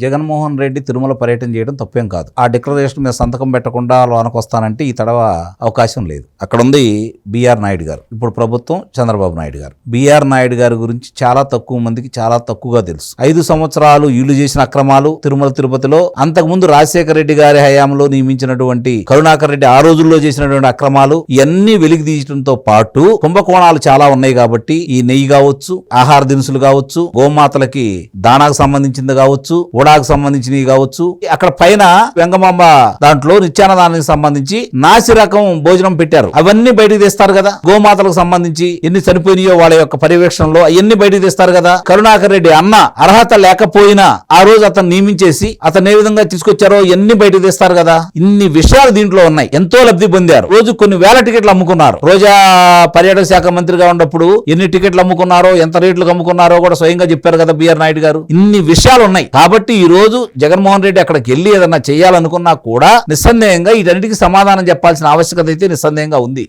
జగన్మోహన్ రెడ్డి తిరుమల పర్యటన చేయడం తప్పేం కాదు. ఆ డిక్లరేషన్ మీద సంతకం పెట్టకుండా లోనకు వస్తానంటే ఈ తడవ అవకాశం లేదు. అక్కడ ఉంది బిఆర్ నాయుడు గారు, ఇప్పుడు ప్రభుత్వం చంద్రబాబు నాయుడు గారు. బిఆర్ నాయుడు గారి గురించి చాలా తక్కువ మందికి చాలా తక్కువగా తెలుసు. 5 సంవత్సరాలు వీళ్ళు చేసిన అక్రమాలు తిరుమల తిరుపతిలో, అంతకుముందు రాజశేఖర రెడ్డి గారి హయాంలో నియమించినటువంటి కరుణాకర్ రెడ్డి ఆ రోజుల్లో చేసినటువంటి అక్రమాలు ఇవన్నీ వెలికి తీయడంతో పాటు కుంభకోణాలు చాలా ఉన్నాయి. కాబట్టి ఈ నెయ్యి కావచ్చు, ఆహార దినుసులు కావచ్చు, గోమాతలకి దానాకు సంబంధించింది కావచ్చు, ఉడాకు సంబంధించినవి కావచ్చు, అక్కడ పైన వెంగమాంబ దాంట్లో నిత్యాన్నదానానికి సంబంధించి నాసి రకం భోజనం పెట్టారు. అవన్నీ బయటకు తీస్తారు కదా. గోమాతలకు సంబంధించి ఎన్ని చనిపోయినాయో వాళ్ళ యొక్క పర్యవేక్షణలో అవన్నీ బయటకు తీస్తారు కదా. కరుణాకర్ రెడ్డి అన్న అర్హత లేకపోయినా ఆ రోజు అతను నియమించేసి అతను ఏ విధంగా తీసుకొచ్చారో ఎన్ని బయటకు తీస్తారు కదా. ఇన్ని విషయాలు దీంట్లో ఉన్నాయి. ఎంతో లబ్ధి పొందారు. రోజు కొన్ని వేల టికెట్లు అమ్ముకున్నారు. రోజా పర్యాటక శాఖ మంత్రిగా ఉన్నప్పుడు ఎన్ని టికెట్లు అమ్ముకున్నారో, ఎంత రేట్లకు అమ్ముకున్నారో కూడా స్వయంగా చెప్పారు కదా బిఆర్ నాయుడు గారు. ఇన్ని విషయాలు ఉన్నాయి. కాబట్టి ఈ రోజు జగన్మోహన్ రెడ్డి అక్కడికి వెళ్ళి ఏదన్నా చేయాలనుకున్నా కూడా నిస్సందేహంగా వీటన్నిటికీ సమాధానం చెప్పాల్సిన ఆవశ్యకత అయితే నిస్సందేహంగా ఉంది.